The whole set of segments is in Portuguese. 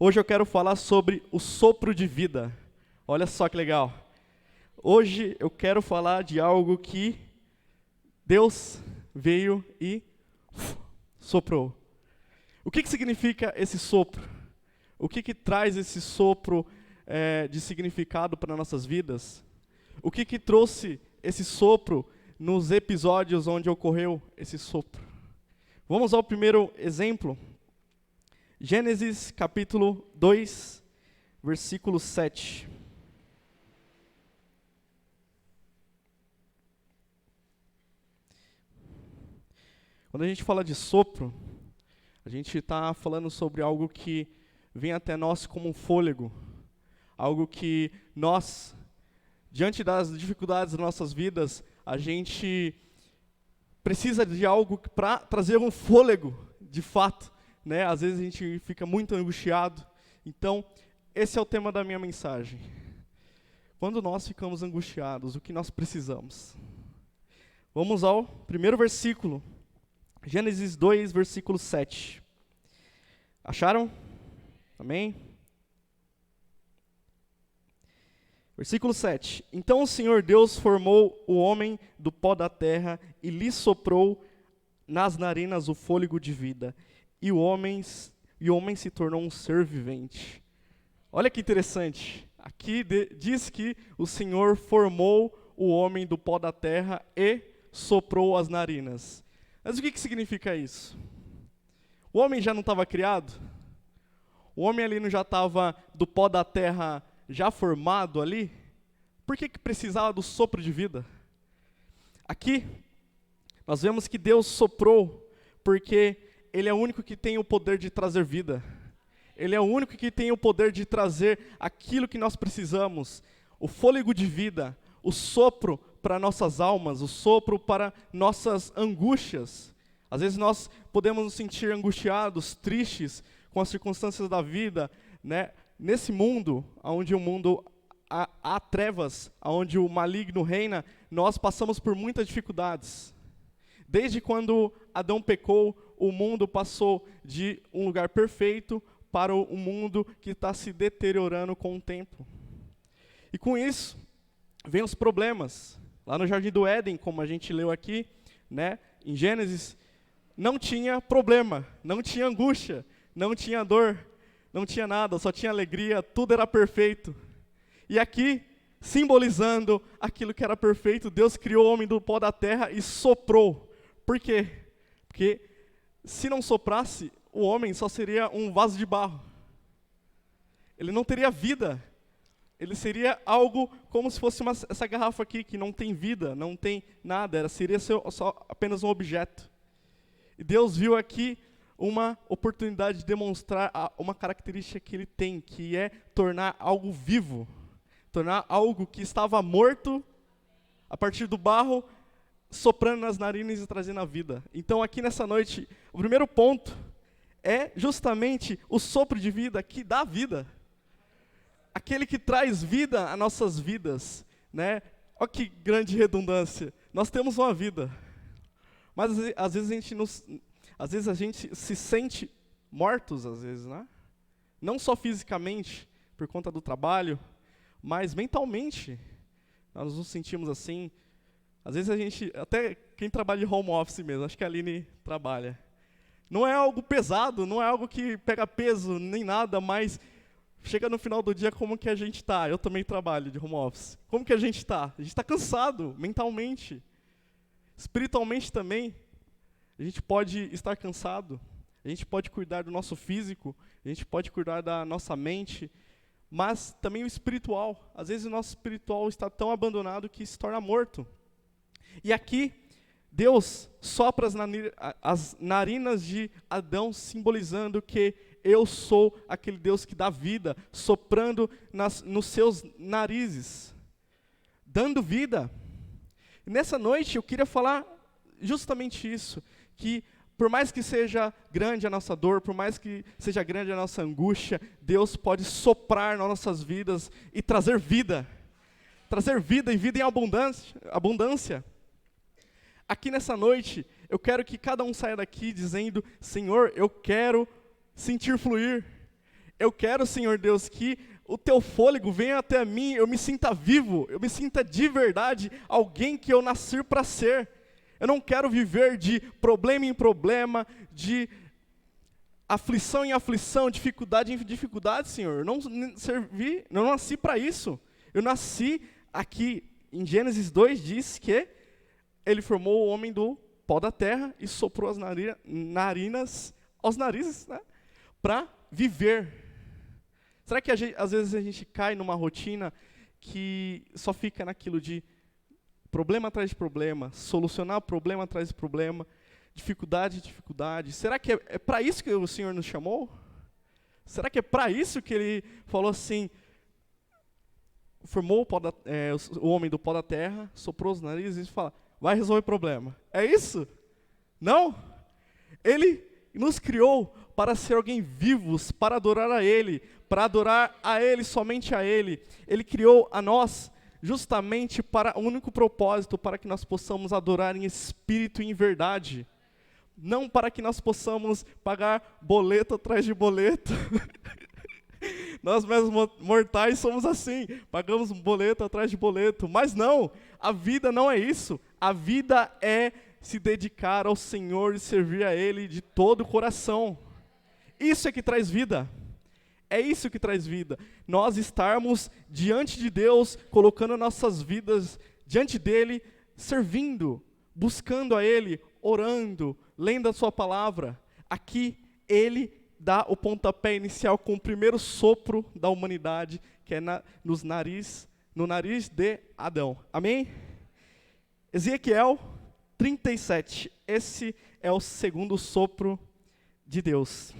Hoje eu quero falar sobre o sopro de vida. Olha só que legal. Hoje eu quero falar de algo que Deus veio e soprou. O que significa esse sopro? O que traz esse sopro de significado para nossas vidas? O que trouxe esse sopro nos episódios onde ocorreu esse sopro? Vamos ao primeiro exemplo. Gênesis capítulo 2, versículo 7. Quando a gente fala de sopro, a gente está falando sobre algo que vem até nós como um fôlego. Algo que nós, diante das dificuldades das nossas vidas, a gente precisa de algo para trazer um fôlego, de fato. Né? Às vezes a gente fica muito angustiado. Então, esse é o tema da minha mensagem. Quando nós ficamos angustiados, o que nós precisamos? Vamos ao primeiro versículo. Gênesis 2, versículo 7. Acharam? Amém? Versículo 7. Então o Senhor Deus formou o homem do pó da terra e lhe soprou nas narinas o fôlego de vida. E o homem se tornou um ser vivente. Olha que interessante. Aqui diz que o Senhor formou o homem do pó da terra e soprou as narinas. Mas o que significa isso? O homem já não estava criado? O homem ali não já estava do pó da terra já formado ali? Por que precisava do sopro de vida? Aqui, nós vemos que Deus soprou, porque Ele é o único que tem o poder de trazer vida. Ele é o único que tem o poder de trazer aquilo que nós precisamos. O fôlego de vida, o sopro para nossas almas, o sopro para nossas angústias. Às vezes nós podemos nos sentir angustiados, tristes com as circunstâncias da vida, né? Nesse mundo, onde o mundo há trevas, onde o maligno reina, nós passamos por muitas dificuldades. Desde quando Adão pecou, o mundo passou de um lugar perfeito para um mundo que está se deteriorando com o tempo. E com isso, vem os problemas. Lá no Jardim do Éden, como a gente leu aqui, né, em Gênesis, não tinha problema, não tinha angústia, não tinha dor, não tinha nada, só tinha alegria, tudo era perfeito. E aqui, simbolizando aquilo que era perfeito, Deus criou o homem do pó da terra e soprou. Por quê? Porque se não soprasse, o homem só seria um vaso de barro. Ele não teria vida. Ele seria algo como se fosse essa garrafa aqui, que não tem vida, não tem nada, seria só apenas um objeto. E Deus viu aqui uma oportunidade de demonstrar uma característica que Ele tem, que é tornar algo vivo. Tornar algo que estava morto, a partir do barro, soprando nas narinas e trazendo a vida. Então aqui nessa noite, o primeiro ponto é justamente o sopro de vida que dá vida. Aquele que traz vida às nossas vidas, né? Olha que grande redundância. Nós temos uma vida, mas às vezes a gente se sente mortos, às vezes, né? Não só fisicamente, por conta do trabalho, mas mentalmente. Nós nos sentimos assim. Às vezes a gente, até quem trabalha de home office mesmo, acho que a Aline trabalha. Não é algo pesado, não é algo que pega peso, nem nada, mas chega no final do dia, como que a gente está? Eu também trabalho de home office. Como que a gente está? A gente está cansado, mentalmente. Espiritualmente também. A gente pode estar cansado. A gente pode cuidar do nosso físico. A gente pode cuidar da nossa mente. Mas também o espiritual. Às vezes o nosso espiritual está tão abandonado que se torna morto. E aqui, Deus sopra as narinas de Adão, simbolizando que eu sou aquele Deus que dá vida, soprando nos seus narizes, dando vida. E nessa noite eu queria falar justamente isso, que por mais que seja grande a nossa dor, por mais que seja grande a nossa angústia, Deus pode soprar nas nossas vidas e trazer vida. Trazer vida e vida em abundância. Aqui nessa noite, eu quero que cada um saia daqui dizendo: Senhor, eu quero sentir fluir. Eu quero, Senhor Deus, que o teu fôlego venha até mim, eu me sinta vivo, eu me sinta de verdade alguém que eu nasci para ser. Eu não quero viver de problema em problema, de aflição em aflição, dificuldade em dificuldade, Senhor. Eu não nasci para isso. Eu nasci aqui, em Gênesis 2 diz que ele formou o homem do pó da terra e soprou as narinas aos narizes, né, para viver. Será que às vezes a gente cai numa rotina que só fica naquilo de problema atrás de problema, solucionar problema atrás de problema, dificuldade, dificuldade? Será que é para isso que o Senhor nos chamou? Será que é para isso que Ele falou assim, formou o homem do pó da terra, soprou os narizes e fala, vai resolver o problema? É isso? Não? Ele nos criou para ser alguém vivos, para adorar a Ele, para adorar a Ele, somente a Ele. Ele criou a nós justamente para o único propósito, para que nós possamos adorar em espírito e em verdade. Não para que nós possamos pagar boleto atrás de boleto. Nós mesmos mortais somos assim, pagamos boleto atrás de boleto. Mas não, a vida não é isso. A vida é se dedicar ao Senhor e servir a Ele de todo o coração. Isso é que traz vida. É isso que traz vida. Nós estarmos diante de Deus, colocando nossas vidas diante dEle, servindo, buscando a Ele, orando, lendo a Sua palavra. Aqui, Ele dá o pontapé inicial com o primeiro sopro da humanidade, que é no nariz de Adão. Amém? Ezequiel 37. Esse é o segundo sopro de Deus.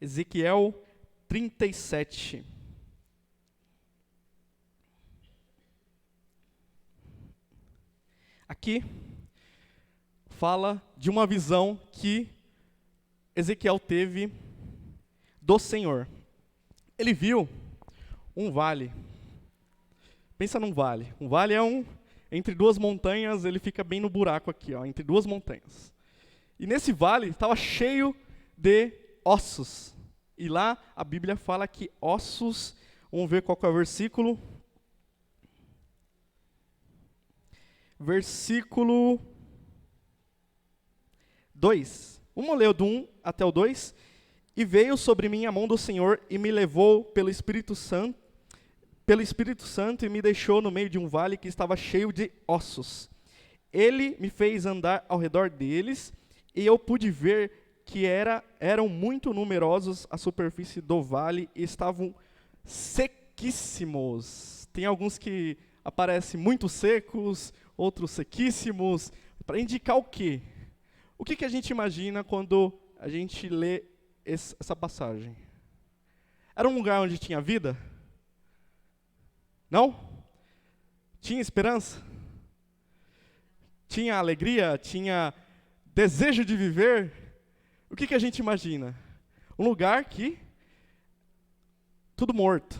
Ezequiel 37. Aqui fala de uma visão que Ezequiel teve do Senhor. Ele viu um vale. Pensa num vale. Um vale é entre duas montanhas, ele fica bem no buraco aqui, ó, entre duas montanhas. E nesse vale estava cheio de ossos. E lá a Bíblia fala que ossos, vamos ver qual que é o versículo. Versículo 2. Vamos ler do 1 até o 2. E veio sobre mim a mão do Senhor e me levou pelo Espírito Santo e me deixou no meio de um vale que estava cheio de ossos. Ele me fez andar ao redor deles e eu pude ver que eram muito numerosos a superfície do vale e estavam sequíssimos. Tem alguns que aparecem muito secos, outros sequíssimos, para indicar o quê? O que a gente imagina quando a gente lê essa passagem? Era um lugar onde tinha vida? Não? Tinha esperança? Tinha alegria? Tinha desejo de viver? O que a gente imagina? Um lugar que tudo morto,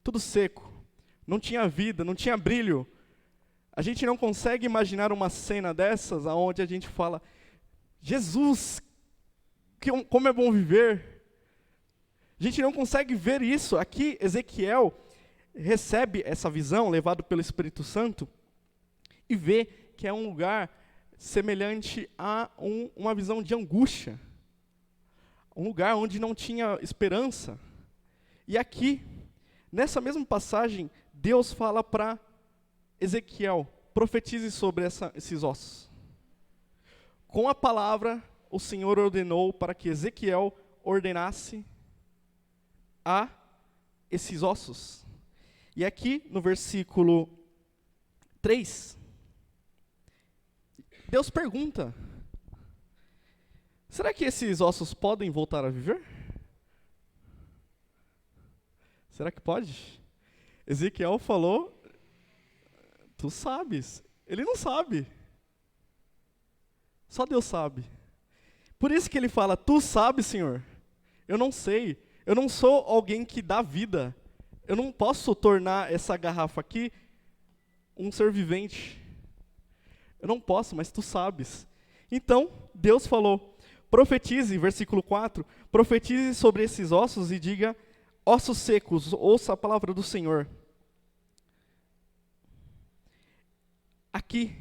tudo seco, não tinha vida, não tinha brilho. A gente não consegue imaginar uma cena dessas onde a gente fala, Jesus, como é bom viver. A gente não consegue ver isso. Aqui, Ezequiel recebe essa visão, levado pelo Espírito Santo, e vê que é um lugar semelhante a uma visão de angústia. Um lugar onde não tinha esperança. E aqui, nessa mesma passagem, Deus fala para Ezequiel, profetize sobre esses ossos. Com a palavra, o Senhor ordenou para que Ezequiel ordenasse a esses ossos. E aqui, no versículo 3, Deus pergunta, será que esses ossos podem voltar a viver? Será que pode? Ezequiel falou, tu sabes. Ele não sabe. Só Deus sabe. Por isso que ele fala, tu sabes, Senhor. Eu não sei. Eu não sou alguém que dá vida. Eu não posso tornar essa garrafa aqui um ser vivente. Eu não posso, mas tu sabes. Então, Deus falou, profetize, versículo 4, profetize sobre esses ossos e diga, ossos secos, ouça a palavra do Senhor. Aqui,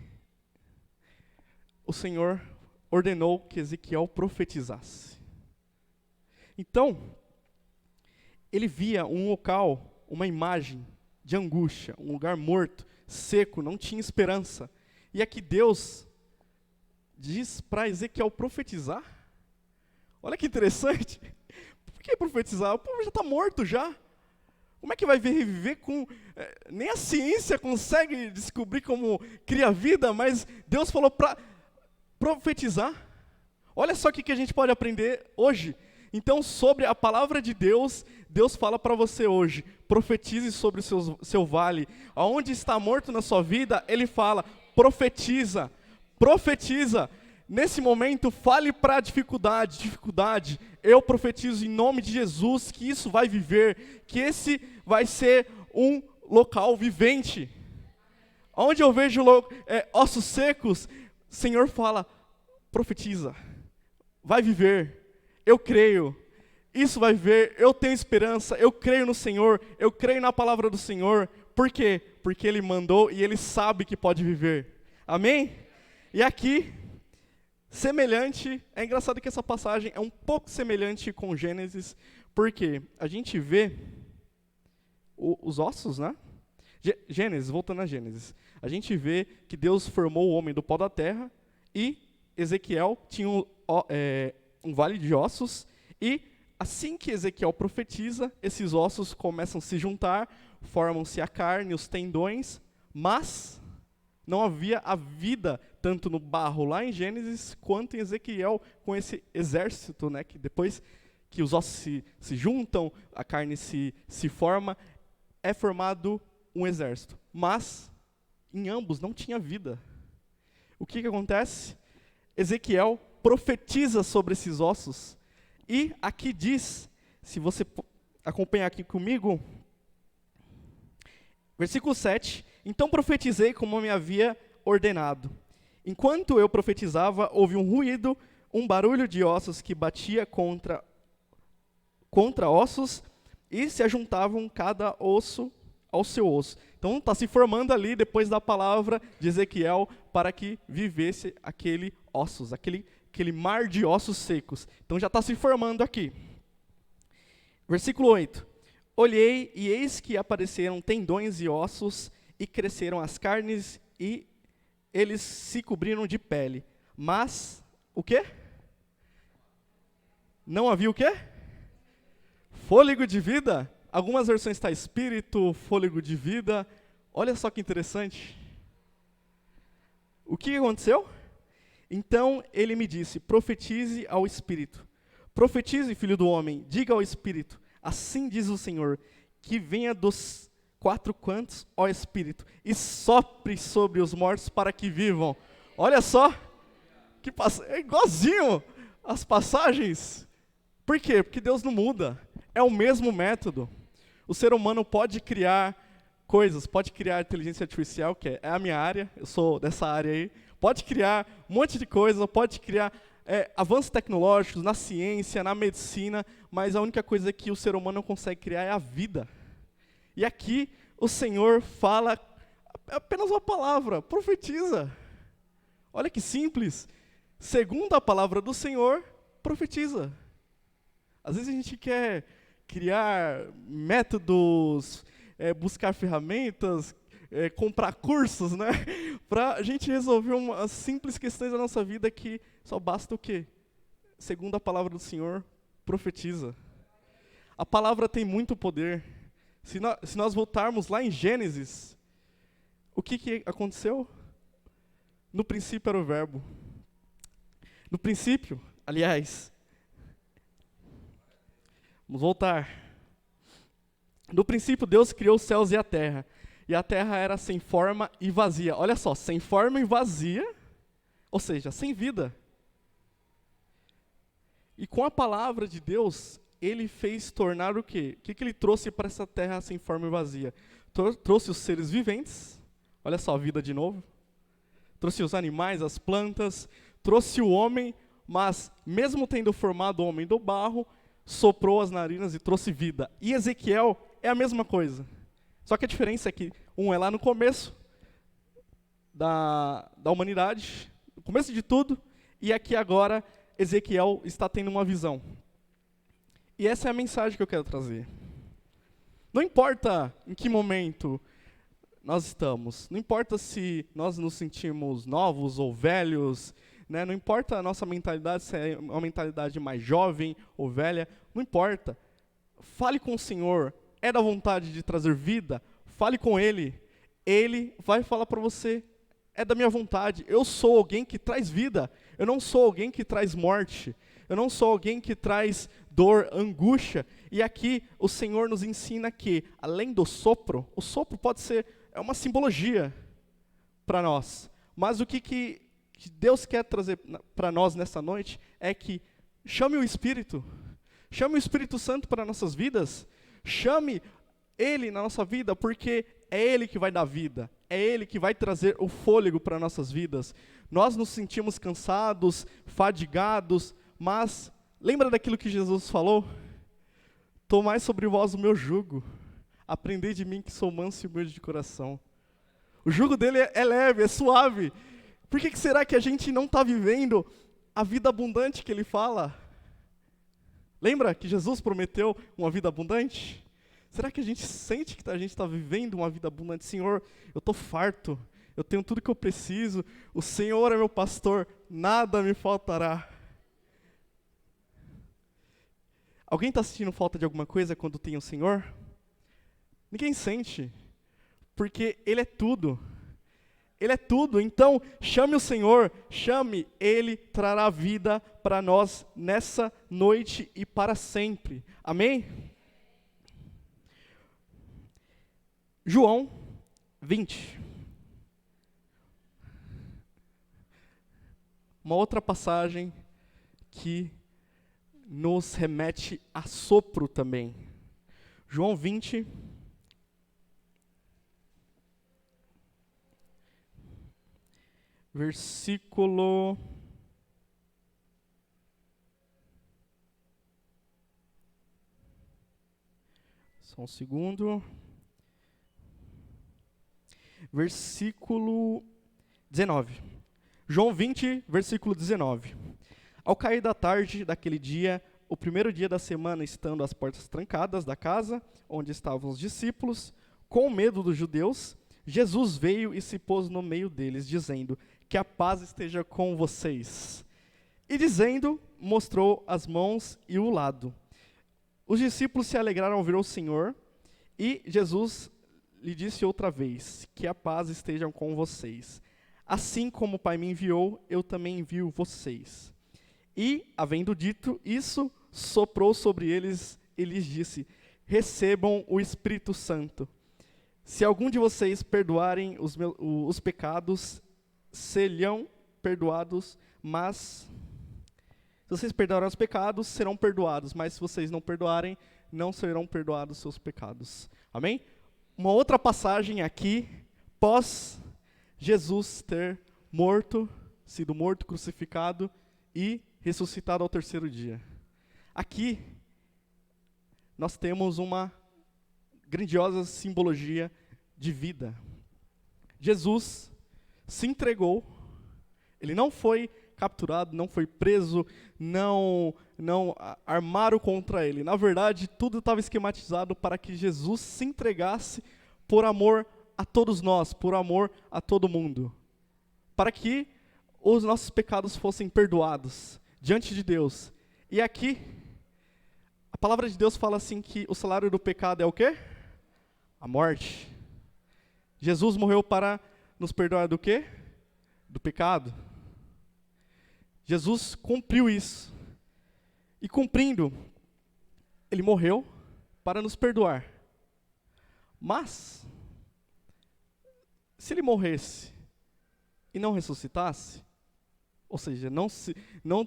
o Senhor ordenou que Ezequiel profetizasse. Então, ele via um local, uma imagem de angústia, um lugar morto, seco, não tinha esperança. E aqui Deus diz para Ezequiel profetizar. Olha que interessante. Por que profetizar? O povo já está morto já. Como é que vai reviver com... nem a ciência consegue descobrir como cria vida, mas Deus falou para profetizar. Olha só o que a gente pode aprender hoje. Então, sobre a palavra de Deus, Deus fala para você hoje, profetize sobre o seu vale. Aonde está morto na sua vida, Ele fala, profetiza, profetiza. Nesse momento, fale para a dificuldade. Eu profetizo em nome de Jesus que isso vai viver, que esse vai ser um local vivente. Onde eu vejo ossos secos, o Senhor fala, profetiza, vai viver. Eu creio, isso vai viver, eu tenho esperança, eu creio no Senhor, eu creio na palavra do Senhor. Por quê? Porque Ele mandou e Ele sabe que pode viver. Amém? E aqui, semelhante, é engraçado que essa passagem é um pouco semelhante com Gênesis, porque a gente vê os ossos, né? Gênesis, voltando a Gênesis, a gente vê que Deus formou o homem do pó da terra e Ezequiel tinha um vale de ossos, e assim que Ezequiel profetiza, esses ossos começam a se juntar, formam-se a carne, os tendões, mas não havia a vida tanto no barro lá em Gênesis, quanto em Ezequiel com esse exército, né, que depois que os ossos se juntam, a carne se forma, é formado um exército. Mas em ambos não tinha vida. O que acontece? Ezequiel profetiza sobre esses ossos, e aqui diz, se você acompanhar aqui comigo, versículo 7, então profetizei como me havia ordenado. Enquanto eu profetizava, houve um ruído, um barulho de ossos que batia contra ossos, e se ajuntavam cada osso ao seu osso. Então está se formando ali, depois da palavra de Ezequiel, para que vivesse aquele ossos, aquele mar de ossos secos. Então já está se formando aqui. Versículo 8. Olhei, e eis que apareceram tendões e ossos, e cresceram as carnes, e eles se cobriram de pele. Mas, o quê? Não havia o quê? Fôlego de vida. Algumas versões está espírito, fôlego de vida. Olha só que interessante. O que aconteceu? Então ele me disse, profetize ao Espírito. Profetize, filho do homem, diga ao Espírito, assim diz o Senhor, que venha dos 4 cantos, ó Espírito, e sopre sobre os mortos para que vivam. Olha só, é igualzinho as passagens. Por quê? Porque Deus não muda, é o mesmo método. O ser humano pode criar coisas, pode criar inteligência artificial, que é a minha área, eu sou dessa área aí, pode criar um monte de coisa, pode criar avanços tecnológicos na ciência, na medicina, mas a única coisa que o ser humano não consegue criar é a vida. E aqui o Senhor fala apenas uma palavra, profetiza. Olha que simples. Segundo a palavra do Senhor, profetiza. Às vezes a gente quer criar métodos, buscar ferramentas, comprar cursos, né? Para a gente resolver umas simples questões da nossa vida que só basta o quê? Segundo a palavra do Senhor, profetiza. A palavra tem muito poder. Se nós voltarmos lá em Gênesis, o que aconteceu? No princípio era o verbo. No princípio, aliás, vamos voltar. No princípio Deus criou os céus e a terra era sem forma e vazia. Olha só, sem forma e vazia, ou seja, sem vida. E com a palavra de Deus, Ele fez tornar o quê? O que Ele trouxe para essa terra sem forma e vazia? Trouxe os seres viventes, olha só, a vida de novo. Trouxe os animais, as plantas, trouxe o homem, mas mesmo tendo formado o homem do barro, soprou as narinas e trouxe vida. E Ezequiel é a mesma coisa. Só que a diferença é que um é lá no começo da humanidade, no começo de tudo, e aqui agora Ezequiel está tendo uma visão. E essa é a mensagem que eu quero trazer. Não importa em que momento nós estamos, não importa se nós nos sentimos novos ou velhos, né? Não importa a nossa mentalidade, se é uma mentalidade mais jovem ou velha, não importa. Fale com o Senhor, é da vontade de trazer vida, fale com Ele vai falar para você, é da minha vontade, eu sou alguém que traz vida, eu não sou alguém que traz morte, eu não sou alguém que traz dor, angústia. E aqui o Senhor nos ensina que, além do sopro, o sopro pode ser uma simbologia para nós. Mas o que Deus quer trazer para nós nessa noite é que chame o Espírito Santo para nossas vidas, chame Ele na nossa vida, porque é Ele que vai dar vida, é Ele que vai trazer o fôlego para nossas vidas. Nós nos sentimos cansados, fadigados, mas lembra daquilo que Jesus falou? Tomai sobre vós o meu jugo, aprendei de mim que sou manso e humilde de coração. O jugo dele é leve, é suave. Por que será que a gente não está vivendo a vida abundante que ele fala? Lembra que Jesus prometeu uma vida abundante? Será que a gente sente que a gente está vivendo uma vida abundante? Senhor, eu estou farto, eu tenho tudo que eu preciso, o Senhor é meu pastor, nada me faltará. Alguém está sentindo falta de alguma coisa quando tem o Senhor? Ninguém sente, porque Ele é tudo. Ele é tudo, então chame o Senhor, chame, Ele trará vida para nós nessa noite e para sempre. Amém? João 20. Uma outra passagem que nos remete a sopro também. João 20. Versículo... Só um segundo. Versículo 19. João 20, versículo 19. Ao cair da tarde daquele dia, o primeiro dia da semana, estando as portas trancadas da casa, onde estavam os discípulos, com medo dos judeus, Jesus veio e se pôs no meio deles, dizendo: que a paz esteja com vocês. E dizendo, mostrou as mãos e o lado. Os discípulos se alegraram ao ver o Senhor, e Jesus lhe disse outra vez: que a paz esteja com vocês. Assim como o Pai me enviou, eu também envio vocês. E, havendo dito isso, soprou sobre eles e lhes disse: recebam o Espírito Santo. Se algum de vocês perdoarem os pecados, serão perdoados, mas se vocês perdoarem os pecados, serão perdoados, mas se vocês não perdoarem, não serão perdoados os seus pecados. Amém? Uma outra passagem aqui, pós Jesus ter sido morto, crucificado e ressuscitado ao terceiro dia. Aqui, nós temos uma grandiosa simbologia de vida. Jesus se entregou, ele não foi capturado, não foi preso, não armaram contra ele. Na verdade, tudo estava esquematizado para que Jesus se entregasse por amor a todos nós, por amor a todo mundo. Para que os nossos pecados fossem perdoados diante de Deus. E aqui, a palavra de Deus fala assim que o salário do pecado é o quê? A morte. Jesus morreu para nos perdoar do quê? Do pecado. Jesus cumpriu isso. E cumprindo, ele morreu para nos perdoar. Mas, se ele morresse e não ressuscitasse, ou seja, não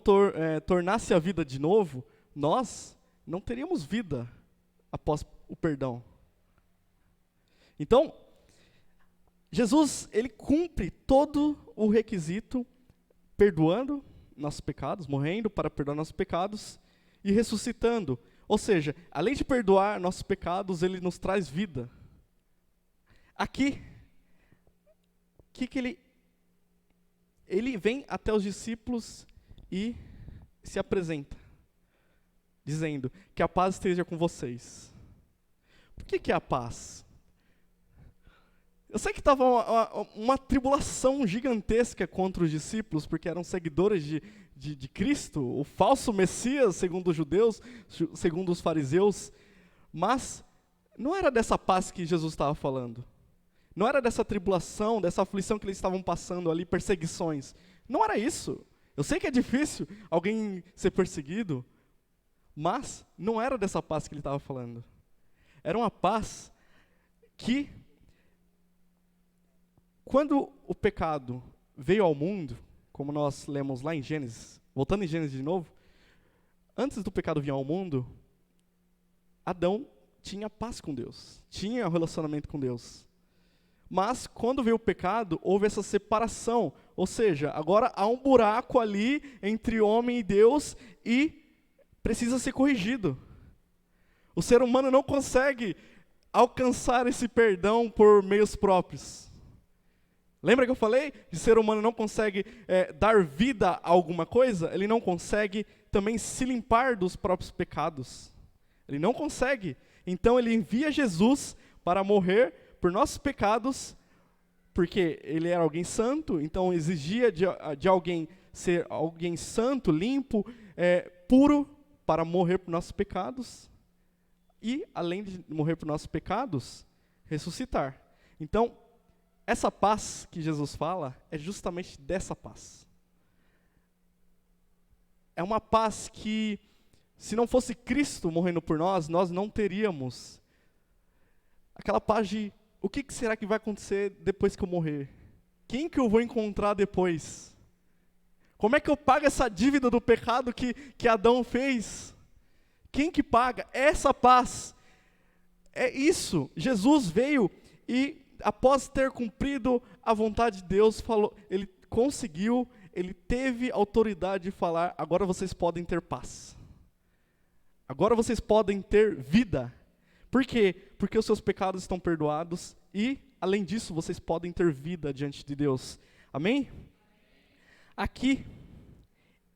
tornasse a vida de novo, nós não teríamos vida após o perdão. Então, Jesus, ele cumpre todo o requisito, perdoando, nossos pecados, morrendo para perdoar nossos pecados e ressuscitando. Ou seja, além de perdoar nossos pecados, ele nos traz vida. Aqui, ele vem até os discípulos e se apresenta, dizendo que a paz esteja com vocês. Por que é a paz? Eu sei que estava uma tribulação gigantesca contra os discípulos, porque eram seguidores de Cristo, o falso Messias, segundo os judeus, segundo os fariseus, mas não era dessa paz que Jesus estava falando. Não era dessa tribulação, dessa aflição que eles estavam passando ali, perseguições. Não era isso. Eu sei que é difícil alguém ser perseguido, mas não era dessa paz que ele estava falando. Era uma paz que, quando o pecado veio ao mundo, como nós lemos lá em Gênesis, voltando em Gênesis de novo, antes do pecado vir ao mundo, Adão tinha paz com Deus, tinha um relacionamento com Deus. Mas quando veio o pecado, houve essa separação, ou seja, agora há um buraco ali entre homem e Deus e precisa ser corrigido. O ser humano não consegue alcançar esse perdão por meios próprios. Lembra que eu falei? O ser humano não consegue dar vida a alguma coisa, ele não consegue também se limpar dos próprios pecados. Ele não consegue. Então ele envia Jesus para morrer por nossos pecados, porque ele era alguém santo, então exigia de alguém ser alguém santo, limpo, puro, para morrer por nossos pecados. E, além de morrer por nossos pecados, ressuscitar. Então, essa paz que Jesus fala é justamente dessa paz. É uma paz que, se não fosse Cristo morrendo por nós, nós não teríamos. Aquela paz de, o que será que vai acontecer depois que eu morrer? Quem que eu vou encontrar depois? Como é que eu pago essa dívida do pecado que Adão fez? Quem que paga? Essa paz. É isso. Jesus veio e, após ter cumprido a vontade de Deus, falou, ele conseguiu, ele teve autoridade de falar, agora vocês podem ter paz. Agora vocês podem ter vida. Por quê? Porque os seus pecados estão perdoados e, além disso, vocês podem ter vida diante de Deus. Amém? Aqui,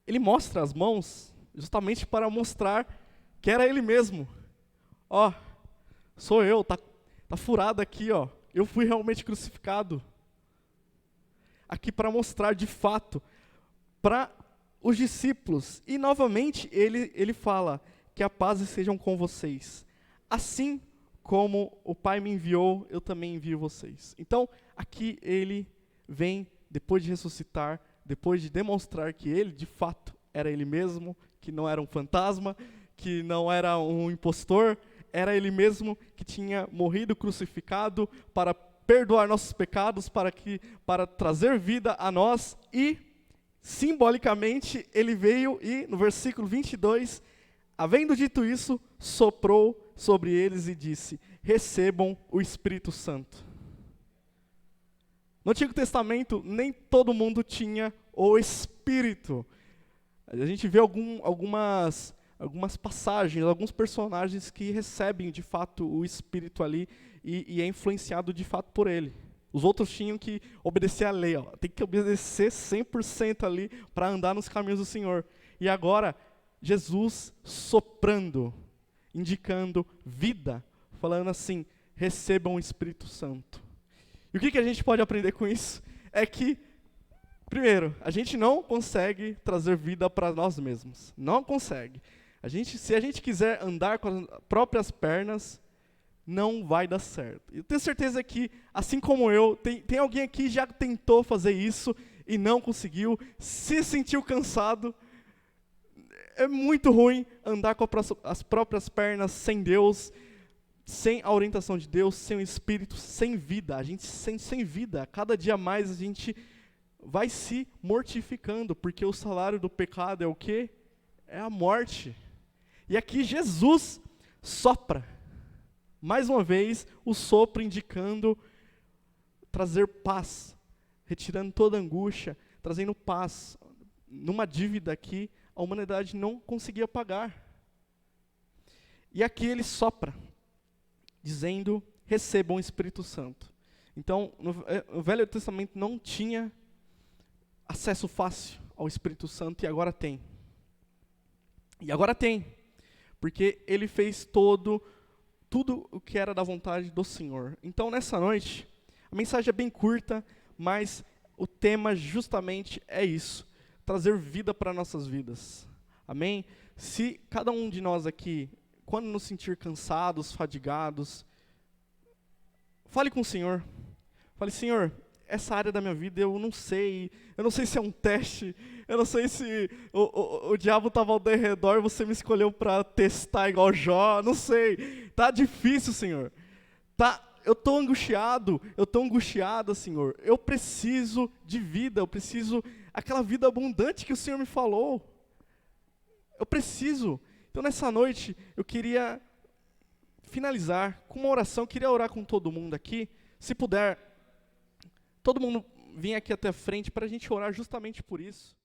ele mostra as mãos justamente para mostrar que era ele mesmo. Ó, sou eu, tá furado aqui, ó. Eu fui realmente crucificado. Aqui para mostrar de fato para os discípulos. E novamente ele fala que a paz estejam com vocês. Assim como o Pai me enviou, eu também envio vocês. Então, aqui ele vem, depois de ressuscitar, depois de demonstrar que ele, de fato, era ele mesmo, que não era um fantasma, que não era um impostor, era ele mesmo que tinha morrido crucificado para perdoar nossos pecados, para trazer vida a nós, e, simbolicamente, ele veio e, no versículo 22, havendo dito isso, soprou sobre eles e disse, recebam o Espírito Santo. No Antigo Testamento, nem todo mundo tinha o Espírito. A gente vê algumas passagens, alguns personagens que recebem de fato o Espírito ali e é influenciado de fato por ele. Os outros tinham que obedecer à lei, ó. Tem que obedecer 100% ali para andar nos caminhos do Senhor. E agora, Jesus soprando, indicando vida, falando assim, recebam o Espírito Santo. E o que a gente pode aprender com isso? É que, primeiro, a gente não consegue trazer vida para nós mesmos. Não consegue. Se a gente quiser andar com as próprias pernas, não vai dar certo. Eu tenho certeza que, assim como eu, tem alguém aqui que já tentou fazer isso e não conseguiu, se sentiu cansado. É muito ruim andar com as próprias pernas sem Deus, sem a orientação de Deus, sem o Espírito, sem vida. A gente se sente sem vida. Cada dia mais a gente vai se mortificando, porque o salário do pecado é o quê? É a morte. E aqui Jesus sopra. Mais uma vez, o sopro indicando trazer paz, retirando toda angústia, trazendo paz. numa dívida que a humanidade não conseguia pagar. E aqui ele sopra, dizendo, recebam o Espírito Santo. Então, no Velho Testamento não tinha acesso fácil ao Espírito Santo e agora tem. E agora tem, porque ele fez tudo o que era da vontade do Senhor. Então, nessa noite, a mensagem é bem curta, mas o tema justamente é isso, trazer vida para nossas vidas. Amém? Se cada um de nós aqui, quando nos sentir cansados, fadigados, fale com o Senhor. Fale, Senhor, essa área da minha vida eu não sei se é um teste, eu não sei se o diabo estava ao derredor e você me escolheu para testar igual Jó, não sei. Tá difícil, Senhor. Eu estou angustiada, Senhor. Eu preciso de vida, eu preciso aquela vida abundante que o Senhor me falou. Eu preciso. Então, nessa noite, eu queria finalizar com uma oração, queria orar com todo mundo aqui. Se puder, todo mundo vir aqui até a frente para a gente orar justamente por isso.